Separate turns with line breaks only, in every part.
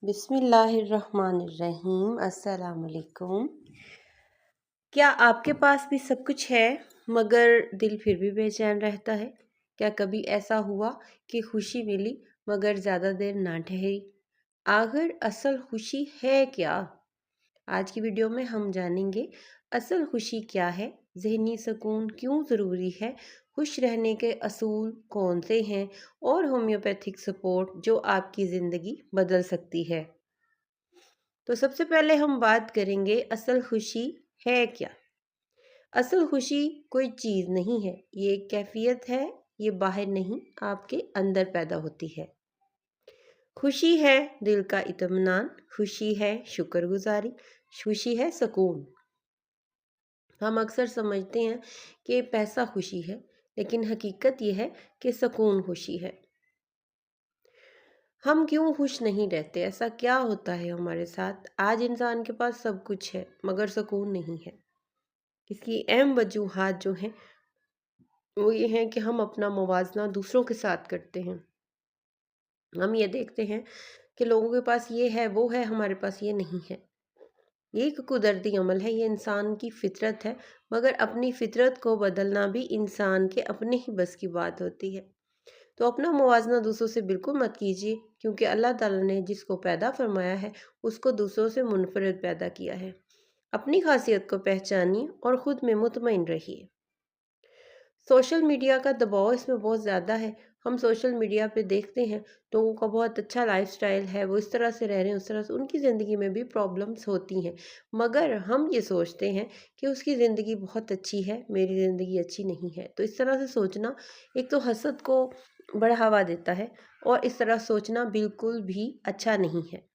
बिस्मिल्लाहिर्रहमानिर्रहीम। अस्सलाम वालेकुम। क्या आपके पास भी सब कुछ है मगर दिल फिर भी बेचैन रहता है? क्या कभी ऐसा हुआ कि खुशी मिली मगर ज़्यादा देर ना ठहरी? आखिर असल खुशी है क्या? आज की वीडियो में हम जानेंगे असल खुशी क्या है, ज़हनी सुकून क्यों ज़रूरी है, खुश रहने के असूल कौन से हैं और होम्योपैथिक सपोर्ट जो आपकी ज़िंदगी बदल सकती है। तो सबसे पहले हम बात करेंगे असल खुशी है क्या। असल खुशी कोई चीज़ नहीं है, ये एक कैफियत है। ये बाहर नहीं, आपके अंदर पैदा होती है। खुशी है दिल का इत्मीनान, खुशी है शुक्रगुजारी, खुशी है सुकून। हम अक्सर समझते हैं कि पैसा खुशी है, लेकिन हकीकत यह है कि सुकून खुशी है। हम क्यों खुश नहीं रहते? ऐसा क्या होता है हमारे साथ? आज इंसान के पास सब कुछ है मगर सुकून नहीं है। इसकी अहम वजूहात जो हैं वो ये हैं कि हम अपना मुवाजना दूसरों के साथ करते हैं। हम ये देखते हैं कि लोगों के पास ये है वो है, हमारे पास ये नहीं है। ये एक कुदरती अमल है, ये इंसान की फितरत है, मगर अपनी फितरत को बदलना भी इंसान के अपने ही बस की बात होती है। तो अपना मुवाजना दूसरों से बिल्कुल मत कीजिए, क्योंकि अल्लाह ताला ने जिसको पैदा फरमाया है उसको दूसरों से मुनफरिद पैदा किया है। अपनी खासियत को पहचानिए और ख़ुद में मुतमईन रहिए। सोशल मीडिया का दबाव इसमें बहुत ज़्यादा है। हम सोशल मीडिया पे देखते हैं लोगों का बहुत अच्छा लाइफस्टाइल है, वो इस तरह से रह रहे हैं, उस तरह से उनकी ज़िंदगी में भी प्रॉब्लम्स होती हैं, मगर हम ये सोचते हैं कि उसकी ज़िंदगी बहुत अच्छी है, मेरी ज़िंदगी अच्छी नहीं है। तो इस तरह से सोचना एक तो हसद को बढ़ावा देता है, और इस तरह सोचना बिल्कुल भी अच्छा नहीं है।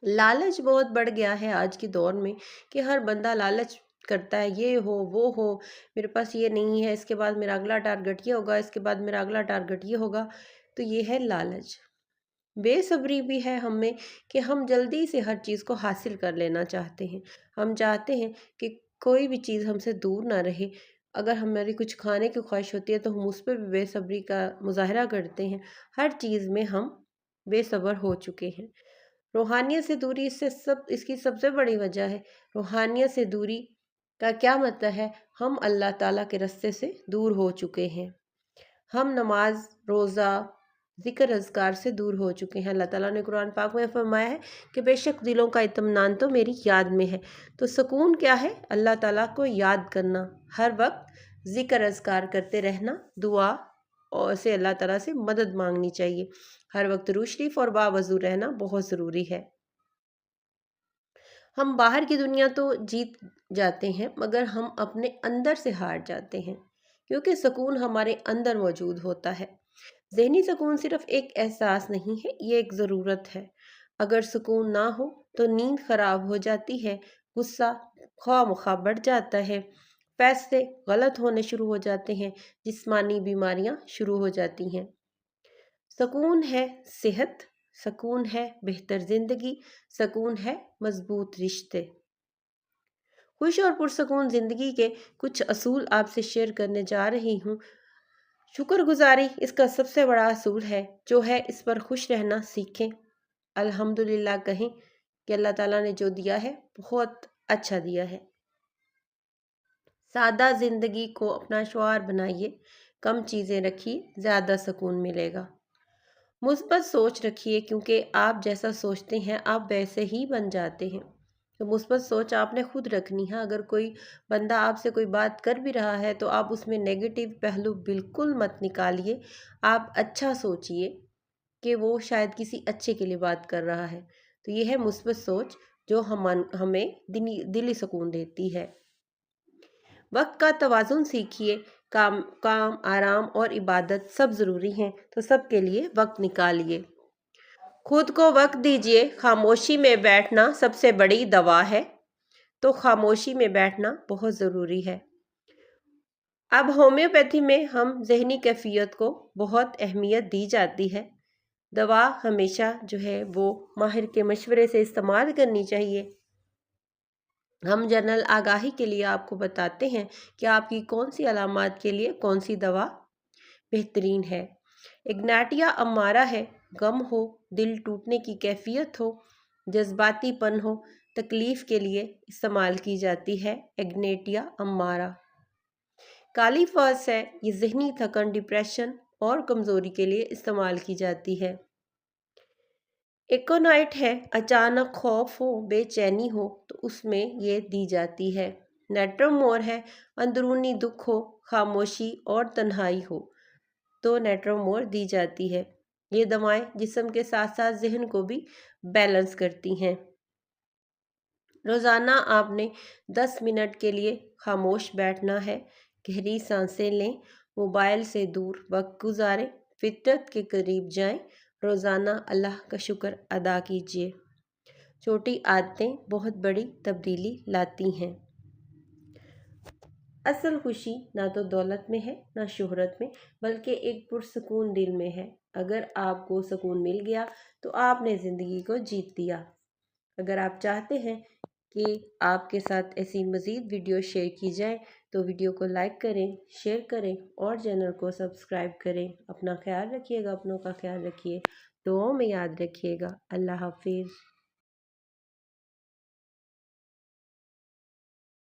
लालच बहुत बढ़ गया है आज के दौर में कि हर बंदा लालच करता है, ये हो वो हो, मेरे पास ये नहीं है, इसके बाद मेरा अगला टारगेट ये होगा, इसके बाद मेरा अगला टारगेट ये होगा। तो ये है लालच। बेसब्री भी है हम में कि हम जल्दी से हर चीज़ को हासिल कर लेना चाहते हैं। हम चाहते हैं कि कोई भी चीज़ हमसे दूर ना रहे। अगर हमारी कुछ खाने की ख्वाहिश होती है तो हम उस पर भी बेसब्री का मुजाहरा करते हैं। हर चीज़ में हम बेसब्र हो चुके हैं। रूहानियत से दूरी इसकी सबसे बड़ी वजह है। रूहानियत से दूरी का क्या मतलब है? हम अल्लाह ताला के रास्ते से दूर हो चुके हैं। हम नमाज, रोज़ा, ज़िक्र अज़कार से दूर हो चुके हैं। अल्लाह ताला ने कुरान पाक में फरमाया है कि बेशक दिलों का इत्मीनान तो मेरी याद में है। तो सुकून क्या है? अल्लाह ताला को याद करना, हर वक्त ज़िक्र अज़कार करते रहना, दुआ और से अल्लाह ताला से मदद मांगनी चाहिए। हर वक्त रूह शरीफ और बावज़ू रहना बहुत ज़रूरी है। हम बाहर की दुनिया तो जीत जाते हैं, मगर हम अपने अंदर से हार जाते हैं, क्योंकि सुकून हमारे अंदर मौजूद होता है। ज़हनी सुकून सिर्फ एक एहसास नहीं है, ये एक ज़रूरत है। अगर सुकून ना हो तो नींद खराब हो जाती है, गुस्सा ख्वाह बढ़ जाता है, फैसले गलत होने शुरू हो जाते हैं, जिस्मानी बीमारियां शुरू हो जाती हैं। सुकून है सेहत, सुकून है बेहतर ज़िंदगी, सुकून है मजबूत रिश्ते। खुश और पुरसकून ज़िंदगी के कुछ असूल आपसे शेयर करने जा रही हूँ। शुक्रगुजारी इसका सबसे बड़ा असूल है, जो है इस पर खुश रहना सीखें। अल्हम्दुलिल्लाह कहें कि अल्लाह ताला ने जो दिया है बहुत अच्छा दिया है। सादा ज़िंदगी को अपना शुआर बनाइए, कम चीज़ें रखिए, ज़्यादा सुकून मिलेगा। मुस्बत सोच रखिए, क्योंकि आप जैसा सोचते हैं आप वैसे ही बन जाते हैं। तो मुस्बत सोच आपने खुद रखनी है। अगर कोई बंदा आपसे कोई बात कर भी रहा है तो आप उसमें नेगेटिव पहलू बिल्कुल मत निकालिए। आप अच्छा सोचिए कि वो शायद किसी अच्छे के लिए बात कर रहा है। तो ये है मुस्बत सोच, जो हमें दिली सुकून देती है। वक्त का तवाज़ुन सीखिए। काम काम आराम और इबादत सब ज़रूरी हैं, तो सब के लिए वक्त निकालिए। खुद को वक्त दीजिए। खामोशी में बैठना सबसे बड़ी दवा है, तो खामोशी में बैठना बहुत ज़रूरी है। अब होम्योपैथी में हम जहनी कैफियत को बहुत अहमियत दी जाती है। दवा हमेशा जो है वो माहिर के मशवरे से इस्तेमाल करनी चाहिए। हम जनरल आगाही के लिए आपको बताते हैं कि आपकी कौन सी अलामात के लिए कौन सी दवा बेहतरीन है। इग्नाटिया अमारा है, गम हो, दिल टूटने की कैफियत हो, जज्बातीपन हो, तकलीफ के लिए इस्तेमाल की जाती है इग्नेटिया अमारा। काली फर्स है, ये ज़हनी थकन, डिप्रेशन और कमज़ोरी के लिए इस्तेमाल की जाती है। एकोनाइट है, अचानक खौफ हो, बेचैनी हो तो उसमें ये दी जाती है। नेट्रोमोर है, अंदरूनी दुख हो, खामोशी और तन्हाई हो तो नेट्रोमोर दी जाती है। ये दवाएं जिस्म के साथ साथ जहन को भी बैलेंस करती हैं। रोज़ाना आपने 10 मिनट के लिए खामोश बैठना है, गहरी सांसें लें, मोबाइल से दूर वक्त गुजारें, फितरत के करीब जाएं, रोज़ाना अल्लाह का शुक्र अदा कीजिए। छोटी आदतें बहुत बड़ी तब्दीली लाती हैं। असल खुशी ना तो दौलत में है ना शोहरत में, बल्कि एक पुरसकून दिल में है। अगर आपको सुकून मिल गया तो आपने ज़िंदगी को जीत लिया। अगर आप चाहते हैं कि आपके साथ ऐसी मज़ीद वीडियो शेयर की जाए तो वीडियो को लाइक करें, शेयर करें और चैनल को सब्सक्राइब करें। अपना ख्याल रखिएगा, अपनों का ख्याल रखिए, दुआओं में याद रखिएगा। अल्लाह हाफिज़।